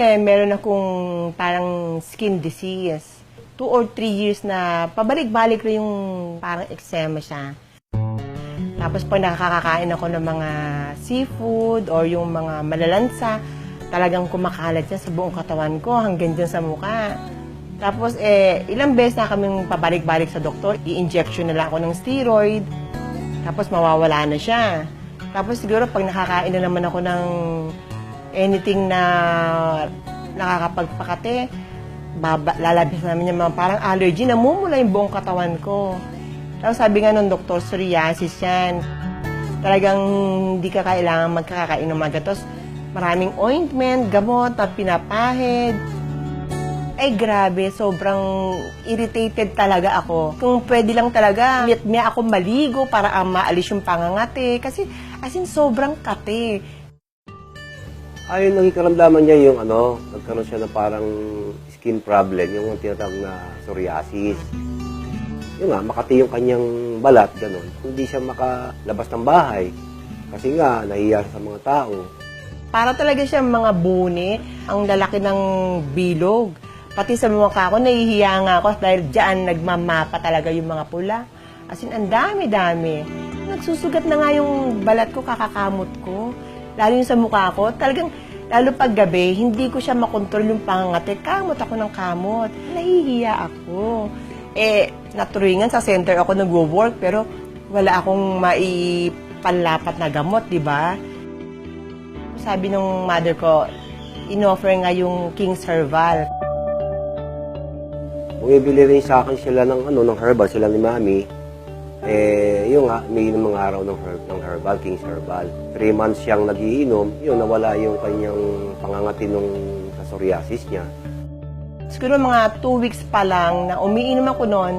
kasi meron akong parang skin disease. 2 or 3 years na pabalik-balik na yung parang eczema siya. Tapos pag nakakakain ako ng mga seafood or yung mga malalansa, talagang kumakalat siya sa buong katawan ko hanggang dyan sa mukha. Tapos ilang beses na kaming pabalik-balik sa doktor, i-injection na lang ako ng steroid, tapos mawawala na siya. Tapos siguro pag nakakain na naman ako ng anything na nakakapagpakate, lalabas namin yung mga parang allergy, namumula yung buong katawan ko. Tapos sabi nga nung doktor, psoriasis yan. Talagang hindi ka kailangan magkakain ng mga gatos. Maraming ointment, gamot, na pinapahid. Ay grabe, sobrang irritated talaga ako. Kung pwede lang talaga, miya ako maligo para maalis yung pangangate. Kasi as in, sobrang kate. Ayun, naging karamdaman niya yung nagkaroon siya ng parang skin problem, yung tinatawag na psoriasis. Yun nga, makati yung kanyang balat, gano'n. Hindi siya makalabas ng bahay. Kasi nga, nahiya sa mga tao. Para talaga siya mga buni, ang lalaki ng bilog. Pati sa mukha ko, nahihiya nga ako dahil dyan nagmamapa talaga yung mga pula. As in, ang dami-dami. Nagsusugat na nga yung balat ko, kakakamot ko. Lalo yung sa mukha ko, talagang, lalo pag gabi, hindi ko siya makontrol yung pangangate. Kamot ako ng kamot. Nahihiya ako. Naturingan sa center ako nagwo-work, pero wala akong maipanlapat na gamot, di ba? Sabi ng mother ko, in-offer nga yung King's Herbal. Bumibili rin sa akin sila ng herbal, sila ni Mami. Yung nga, umiinom mga araw ng herbal, King's Herbal. 3 months siyang nagiinom, yun, nawala yung kanyang pangangati nung psoriasis niya. Siguro mga 2 weeks pa lang na umiinom ako noon,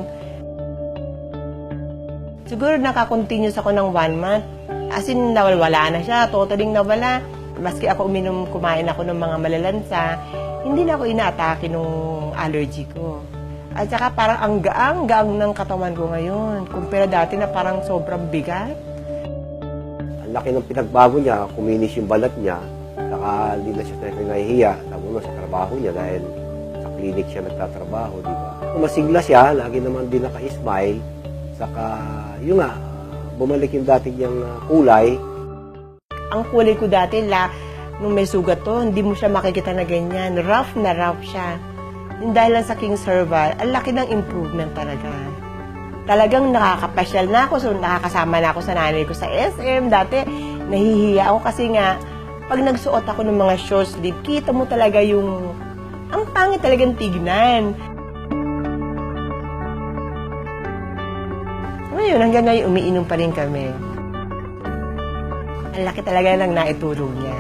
siguro nakakontinuous ako ng 1 month. As in, nawala na siya, totally nawala. Maski ako kumain ako ng mga malalansa, hindi na ako inaatake nung allergy ko. At saka parang ang gaang-gaang ng katawan ko ngayon. Kumpara dati na parang sobrang bigat. Ang laki ng pinagbago niya, kuminis yung balat niya, saka hindi na siya nahihiya, tamo sa trabaho niya dahil sa clinic siya nagtatrabaho, di ba? Masigla siya, lagi naman din naka-smile, saka yun nga, bumalik yung dati niyang kulay. Ang kulay ko dati, nung may sugat to, hindi mo siya makikita na ganyan. Rough na rough siya. Yung dahil lang sa King's Herbal, ang laki ng improvement talaga. Talagang nakakapasyal na ako, so nakakasama na ako sa nanay ko sa SM. Dati, nahihiya ako kasi nga, pag nagsuot ako ng mga short sleeve, kita mo talaga yung, ang pangit talagang tignan. Ngayon, hanggang ngayon, umiinom pa rin kami. Ang laki talaga ng naitulong niya.